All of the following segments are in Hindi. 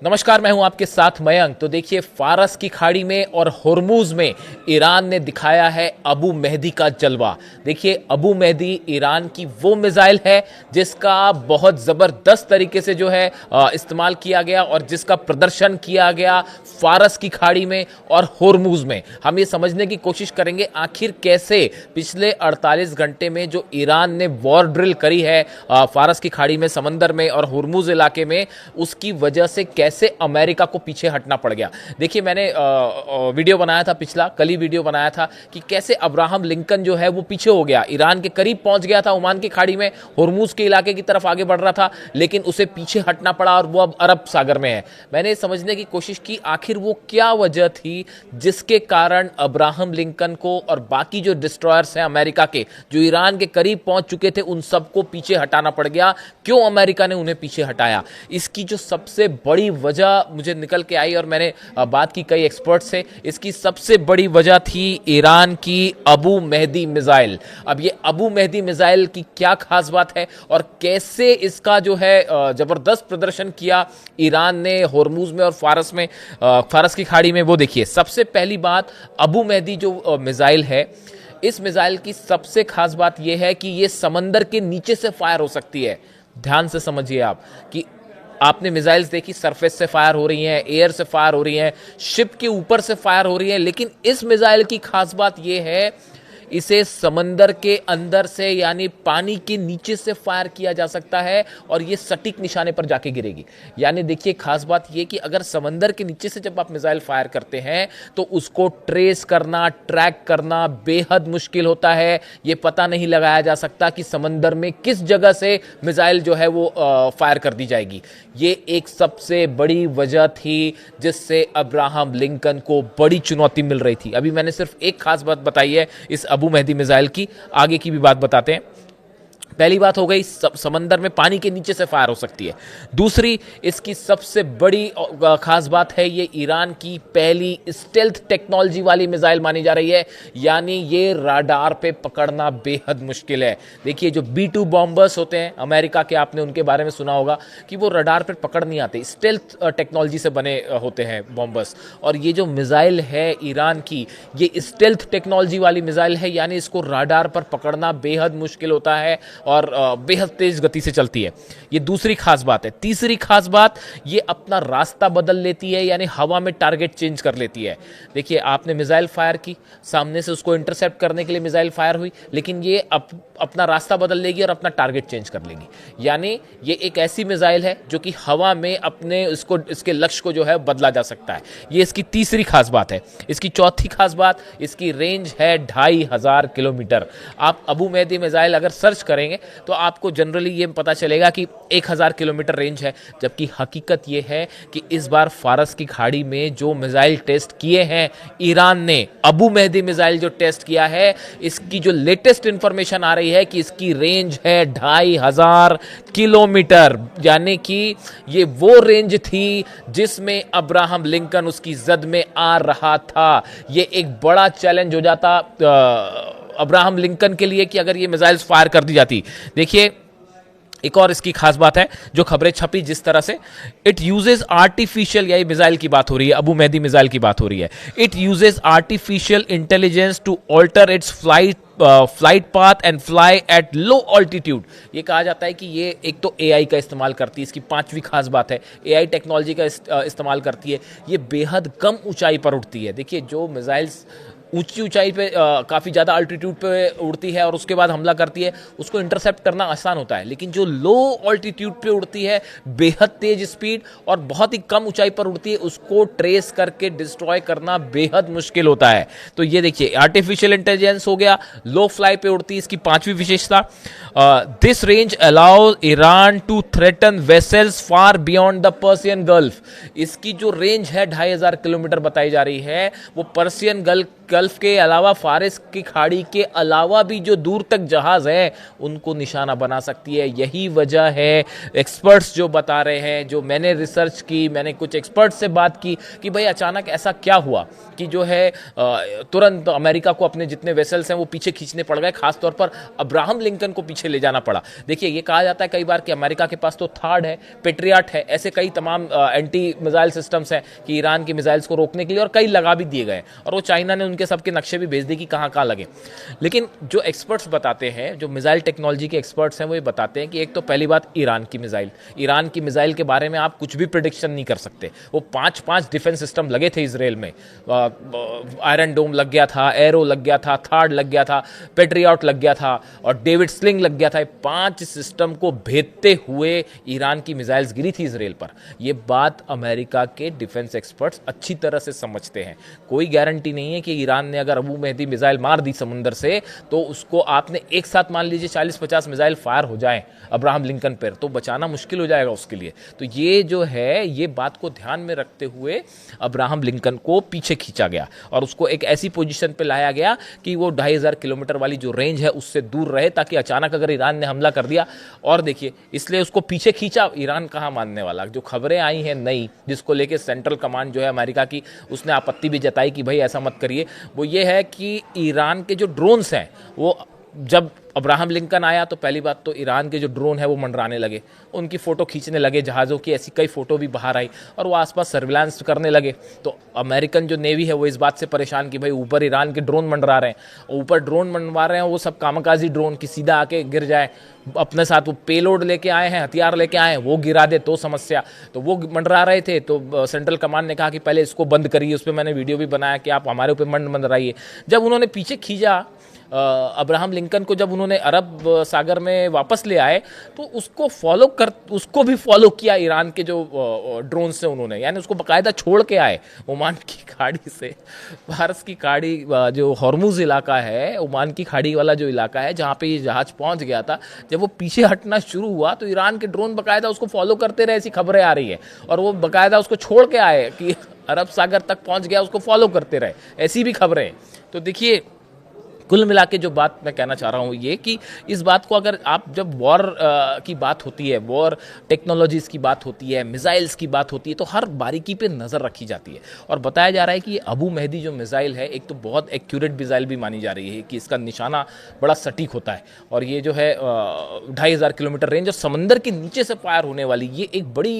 नमस्कार, मैं हूं आपके साथ मयंक। तो देखिए, फारस की खाड़ी में और होर्मुज में ईरान ने दिखाया है अबू मेहदी का जलवा। देखिए, अबू मेहदी ईरान की वो मिसाइल है जिसका बहुत ज़बरदस्त तरीके से जो है इस्तेमाल किया गया और जिसका प्रदर्शन किया गया फारस की खाड़ी में और होर्मुज में। हम ये समझने की कोशिश करेंगे आखिर कैसे पिछले 48 घंटे में जो ईरान ने वॉर ड्रिल करी है फारस की खाड़ी में, समंदर में और होर्मुज इलाके में, उसकी वजह से कैसे अमेरिका को पीछे हटना पड़ गया। देखिए, मैंने वीडियो बनाया था, पिछला कल ही वीडियो बनाया था कि कैसे अब्राहम लिंकन जो है वो पीछे हो गया, ईरान के करीब पहुंच गया था, ओमान की खाड़ी में होर्मुज के इलाके की तरफ आगे बढ़ रहा था, लेकिन उसे पीछे हटना पड़ा और वो अब अरब सागर में है। मैंने समझने की कोशिश की आखिर वो क्या वजह थी जिसके कारण अब्राहम लिंकन को और बाकी जो डिस्ट्रॉयर्स हैं अमेरिका के जो ईरान के करीब पहुंच चुके थे उन सबको पीछे हटाना पड़ गया। क्यों अमेरिका ने उन्हें पीछे हटाया? इसकी जो सबसे बड़ी वजह मुझे निकल के आई और मैंने बात की कई एक्सपर्ट से, इसकी सबसे बड़ी वजह थी ईरान की अबू मेहदी मिसाइल। अब ये अबू मेहदी मिसाइल की क्या खास बात है और कैसे इसका जो है जबरदस्त प्रदर्शन किया ईरान ने होर्मुज में और फारस की खाड़ी में, वो देखिए। सबसे पहली बात, अबू मेहदी जो मिसाइल है, इस मिसाइल की सबसे खास बात यह है कि यह समंदर के नीचे से फायर हो सकती है। ध्यान से समझिए आप कि आपने मिसाइल्स देखी, सरफेस से फायर हो रही हैं, एयर से फायर हो रही हैं, शिप के ऊपर से फायर हो रही हैं, लेकिन इस मिसाइल की खास बात यह है इसे समंदर के अंदर से यानी पानी के नीचे से फायर किया जा सकता है और ये सटीक निशाने पर जाके गिरेगी। यानी देखिए, खास बात ये कि अगर समंदर के नीचे से जब आप मिसाइल फायर करते हैं तो उसको ट्रेस करना, ट्रैक करना बेहद मुश्किल होता है। ये पता नहीं लगाया जा सकता कि समंदर में किस जगह से मिसाइल जो है वो फायर कर दी जाएगी। ये एक सबसे बड़ी वजह थी जिससे अब्राहम लिंकन को बड़ी चुनौती मिल रही थी। अभी मैंने सिर्फ एक खास बात बताई है इस अबू मेहदी मिसाइल की, आगे की भी बात बताते हैं। पहली बात हो गई, समंदर में पानी के नीचे से फायर हो सकती है। दूसरी, इसकी सबसे बड़ी खास बात है ये ईरान की पहली स्टेल्थ टेक्नोलॉजी वाली मिसाइल मानी जा रही है, यानी ये राडार पे पकड़ना बेहद मुश्किल है। देखिए, जो B-2 बॉम्बर्स होते हैं अमेरिका के, आपने उनके बारे में सुना होगा कि वो राडार पे पकड़ नहीं आते, स्टेल्थ टेक्नोलॉजी से बने होते हैं बॉम्बर्स। और ये जो मिसाइल है ईरान की, ये स्टेल्थ टेक्नोलॉजी वाली मिसाइल है, यानी इसको राडार पर पकड़ना बेहद मुश्किल होता है और बेहद तेज गति से चलती है। ये दूसरी खास बात है। तीसरी खास बात, ये अपना रास्ता बदल लेती है, यानी हवा में टारगेट चेंज कर लेती है। देखिए, आपने मिसाइल फायर की, सामने से उसको इंटरसेप्ट करने के लिए मिसाइल फायर हुई, लेकिन ये अपना रास्ता बदल लेगी और अपना टारगेट चेंज कर लेगी। यानी ये एक ऐसी मिसाइल है जो कि हवा में अपने इसके लक्ष्य को जो है बदला जा सकता है। ये इसकी तीसरी खास बात है। इसकी चौथी खास बात, इसकी रेंज है 2500 किलोमीटर। आप अबू मेहदी मिसाइल अगर सर्च करेंगे तो आपको जनरली ये पता चलेगा कि 1000 किलोमीटर रेंज है, जबकि हकीकत ये है कि इस बार फारस की खाड़ी में जो मिसाइल टेस्ट किए हैं ईरान ने, अबू मेहदी मिसाइल जो टेस्ट किया है, इसकी जो लेटेस्ट इंफॉर्मेशन आ रही है कि इसकी रेंज है 2500 किलोमीटर। यानी कि ये वो रेंज थी जिसमें अब्राहम लिंकन उसकी जद में आ रहा था। ये एक बड़ा चैलेंज हो जाता अब्राहम लिंकन के लिए कि अगर ये मिसाइल्स फायर कर दी जाती। देखिए, एक और इसकी खास बात है, जो खबरें छपी जिस तरह से, इट यूजेस आर्टिफिशियल, यही मिसाइल की बात हो रही है, अबू मेहदी मिसाइल की बात हो रही है, it uses artificial intelligence to alter its flight path and fly at low altitude. ये कहा जाता है कि ये एक तो AI का इस्तेमाल करती है, इसकी पांचवी खास बात है, AI टेक्नोलॉजी का इस्तेमाल करती है। ये बेहद कम ऊंचाई पर उड़ती है। देखिए, जो मिसाइल्स ऊंची ऊंचाई पे काफ़ी ज़्यादा अल्टीट्यूड पे उड़ती है और उसके बाद हमला करती है, उसको इंटरसेप्ट करना आसान होता है, लेकिन जो लो ऑल्टीट्यूड पे उड़ती है, बेहद तेज स्पीड और बहुत ही कम ऊंचाई पर उड़ती है, उसको ट्रेस करके डिस्ट्रॉय करना बेहद मुश्किल होता है। तो ये देखिए, आर्टिफिशियल इंटेलिजेंस हो गया, लो फ्लाई पे उड़ती है, इसकी पांचवी विशेषता। This range allows Iran to threaten vessels far beyond the Persian Gulf. इसकी जो रेंज है 2500 किलोमीटर बताई जा रही है, वो पर्सियन गल्फ गल्फ के अलावा, फारिस की खाड़ी के अलावा भी जो दूर तक जहाज है उनको निशाना बना सकती है। यही वजह है, एक्सपर्ट्स जो बता रहे हैं, जो मैंने रिसर्च की, मैंने कुछ एक्सपर्ट्स से बात की कि भाई अचानक ऐसा क्या हुआ कि जो है तुरंत अमेरिका को अपने जितने वेसल्स हैं वो पीछे खींचने पड़ गए, खासतौर पर अब्राहम लिंकन को पीछे ले जाना पड़ा। देखिए, ये कहा जाता है कई बार कि अमेरिका के पास तो थार्ड है, पेट्रियट है, ऐसे कई तमाम एंटी मिसाइल सिस्टम्स हैं कि ईरान की मिसाइल्स को रोकने के लिए, और कई लगा भी दिए गए, और वो चाइना ने उनके सबके नक्शे भी भेज दिए कि कहाँ कहाँ लगे। लेकिन जो एक्सपर्ट्स बताते हैं, जो मिसाइल टेक्नोलॉजी के एक्सपर्ट्स हैं, वो ये बताते हैं कि एक तो पहली बात, ईरान की मिसाइल के बारे में आप कुछ भी प्रिडिक्शन नहीं कर सकते। वो पांच डिफेंस सिस्टम लगे थे इसराइल में, आयरन डोम लग गया था, एरो लग गया था, थार्ड लग गया था, पेट्रियट लग गया था, और डेविड स्लिंग लग गया था। 5 सिस्टम को भेदते हुए ईरान की मिसाइल्स गिरी थी इसराइल पर। यह बात अमेरिका के डिफेंस एक्सपर्ट्स अच्छी तरह से समझते हैं। कोई गारंटी नहीं है कि ईरान ने अगर अबू मेहदी मिसाइल मार दी समुंदर से, तो उसको आपने एक साथ मान लीजिए 40-50 मिसाइल फायर हो जाए अब्राहम लिंकन पर, तो बचाना मुश्किल हो जाएगा उसके लिए। तो ये जो है, ये बात को ध्यान में रखते हुए अब्राहम लिंकन को पीछे खींचा गया और उसको एक ऐसी पोजीशन पे लाया गया कि वो 2500 किलोमीटर वाली जो रेंज है उससे दूर रहे, ताकि अचानक अगर ईरान ने हमला कर दिया। और देखिए, इसलिए उसको पीछे खींचा। ईरान कहाँ मानने वाला। जो खबरें आई हैं नई, जिसको लेके सेंट्रल कमांड जो है अमेरिका की, उसने आपत्ति भी जताई कि भाई ऐसा मत करिए, वो ये है कि ईरान के जो ड्रोन्स हैं, वो जब अब्राहम लिंकन आया तो पहली बात तो ईरान के जो ड्रोन है वो मंडराने लगे, उनकी फ़ोटो खींचने लगे जहाज़ों की, ऐसी कई फ़ोटो भी बाहर आई, और वो आसपास सर्विलांस करने लगे। तो अमेरिकन जो नेवी है वो इस बात से परेशान कि भाई ऊपर ईरान के ड्रोन मंडरा रहे हैं, ऊपर ड्रोन मंडवा रहे हैं, वो सब कामकाजी ड्रोन की सीधा आके गिर जाए, अपने साथ वो पेलोड लेके आए हैं, हथियार लेके आए हैं, वो गिरा दे तो समस्या। तो वो मंडरा रहे थे, तो सेंट्रल कमांड ने कहा कि पहले इसको बंद करिए। उस पर मैंने वीडियो भी बनाया कि आप हमारे ऊपर मंडराइए। जब उन्होंने पीछे खींचा अब्राहम लिंकन को, जब उन्होंने अरब सागर में वापस ले आए, तो उसको भी फॉलो किया ईरान के जो ड्रोन से उन्होंने, यानी उसको बाकायदा छोड़ के आए ओमान की खाड़ी से। फारस की खाड़ी, जो हॉर्मुज इलाका है, ओमान की खाड़ी वाला जो इलाका है जहाँ पे ये जहाज पहुँच गया था, जब वो पीछे हटना शुरू हुआ तो ईरान के ड्रोन बाकायदा उसको फॉलो करते रहे, ऐसी खबरें आ रही है। और वो बाकायदा उसको छोड़ के आए कि अरब सागर तक पहुँच गया, उसको फॉलो करते रहे, ऐसी भी खबरें। तो देखिए, कुल मिला के जो बात मैं कहना चाह रहा हूँ ये कि इस बात को, अगर आप जब वॉर की बात होती है, वॉर टेक्नोलॉजीज़ की बात होती है, मिसाइल्स की बात होती है, तो हर बारीकी पे नज़र रखी जाती है। और बताया जा रहा है कि ये अबू मेहदी जो मिसाइल है, एक तो बहुत एक्यूरेट मिसाइल भी मानी जा रही है कि इसका निशाना बड़ा सटीक होता है, और ये जो है 2500 किलोमीटर रेंज और समंदर के नीचे से फायर होने वाली, ये एक बड़ी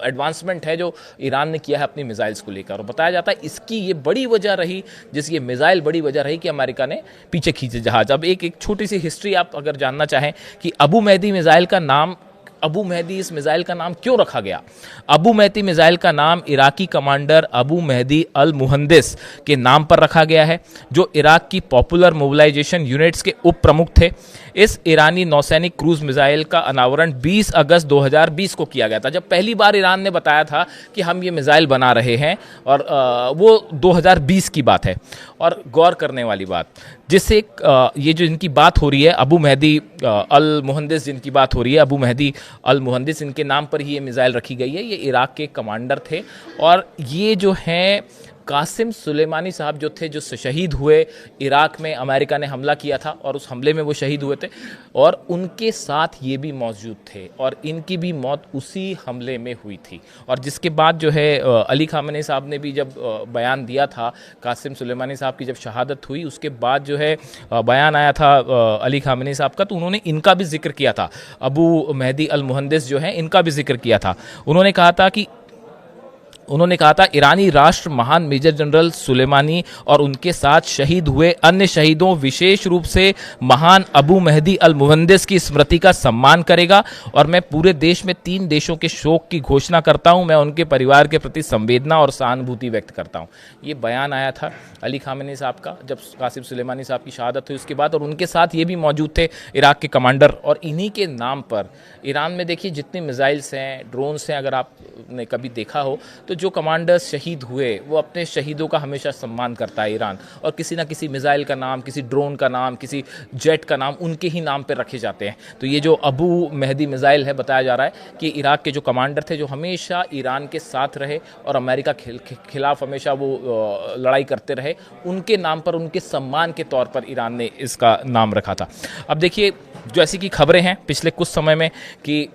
एडवांसमेंट है जो ईरान ने किया है अपनी मिसाइल्स को लेकर। और बताया जाता है इसकी ये बड़ी वजह रही, जिसकी मिसाइल बड़ी वजह रही कि अमेरिका ने पीछे खींचे जहाज। अब एक छोटी सी हिस्ट्री आप अगर जानना चाहें कि अबू मेहदी मिसाइल का नाम, अबू मेहदी इस मिसाइल का नाम क्यों रखा गया। अबू मेहदी मिसाइल का नाम इराकी कमांडर अबू मेहदी अल मुहंदिस के नाम पर रखा गया है, जो इराक की पॉपुलर मोबिलाइजेशन यूनिट्स के उप प्रमुख थे। इस ईरानी नौसैनिक क्रूज मिसाइल का अनावरण 20 अगस्त 2020 को किया गया था, जब पहली बार ईरान ने बताया था कि हम ये मिसाइल बना रहे हैं, और वो 2020 की बात है। और गौर करने वाली बात, जिससे ये जो इनकी बात हो रही है, अबू मेहदी अल मुहंदिस जिनकी बात हो रही है, अबू मेहदी अल मुहंदिस, इनके नाम पर ही ये मिसाइल रखी गई है। ये इराक के कमांडर थे, और ये जो हैं कासिम सुलेमानी साहब जो थे, जो शहीद हुए इराक में, अमेरिका ने हमला किया था और उस हमले में वो शहीद हुए थे, और उनके साथ ये भी मौजूद थे, और इनकी भी मौत उसी हमले में हुई थी। और जिसके बाद जो है अली खामेनी साहब ने भी जब बयान दिया था, कासिम सुलेमानी साहब की जब शहादत हुई, उसके बाद जो है बयान आया था अली खामेनी साहब का, तो उन्होंने इनका भी जिक्र किया था, अबू मेहदी अल मुहंदिस जो है, इनका भी जिक्र किया था। उन्होंने कहा था ईरानी राष्ट्र महान मेजर जनरल सुलेमानी और उनके साथ शहीद हुए अन्य शहीदों, विशेष रूप से महान अबू मेहदी अल मुहंदिस की स्मृति का सम्मान करेगा, और मैं पूरे देश में 3 देशों के शोक की घोषणा करता हूं। मैं उनके परिवार के प्रति संवेदना और सहानुभूति व्यक्त करता हूं। ये बयान आया था अली खामेनी साहब का जब कासिम सुलेमानी साहब की शहादत हुई उसके बाद, और उनके साथ ये भी मौजूद थे इराक के कमांडर। और इन्हीं के नाम पर ईरान में देखिए जितने मिसाइल्स हैं, ड्रोन्स हैं, अगर आपने कभी देखा हो तो तो जो कमांडर्स शहीद हुए वो अपने शहीदों का हमेशा सम्मान करता है ईरान, और किसी ना किसी मिसाइल का नाम, किसी ड्रोन का नाम, किसी जेट का नाम उनके ही नाम पर रखे जाते हैं। तो ये जो अबू मेहदी मिसाइल है, बताया जा रहा है कि इराक के जो कमांडर थे, जो हमेशा ईरान के साथ रहे और अमेरिका के खिलाफ हमेशा वो लड़ाई करते रहे, उनके नाम पर, उनके सम्मान के तौर पर ईरान ने इसका नाम रखा था। अब देखिए, जो ऐसी की खबरें हैं पिछले कुछ समय में कि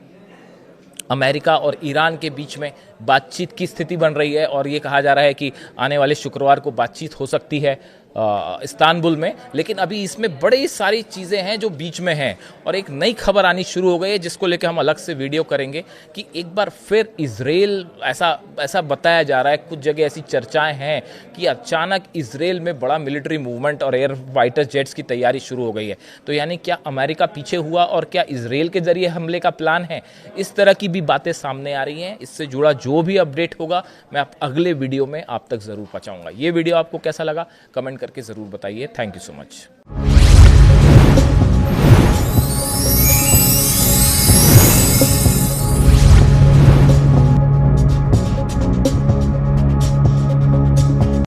अमेरिका और ईरान के बीच में बातचीत की स्थिति बन रही है, और ये कहा जा रहा है कि आने वाले शुक्रवार को बातचीत हो सकती है इस्तांबुल में। लेकिन अभी इसमें बड़ी सारी चीज़ें हैं जो बीच में हैं, और एक नई खबर आनी शुरू हो गई है जिसको लेकर हम अलग से वीडियो करेंगे कि एक बार फिर इजराइल, ऐसा बताया जा रहा है, कुछ जगह ऐसी चर्चाएं हैं कि अचानक इजराइल में बड़ा मिलिट्री मूवमेंट और एयर फाइटर जेट्स की तैयारी शुरू हो गई है। तो यानी क्या अमेरिका पीछे हुआ और क्या इजराइल के जरिए हमले का प्लान है? इस तरह की भी बातें सामने आ रही हैं। इससे जुड़ा जो भी अपडेट होगा मैं अगले वीडियो में आप तक ज़रूर पहुंचाऊंगा। ये वीडियो आपको कैसा लगा कमेंट करके ज़रूर बताइए। Thank you so much.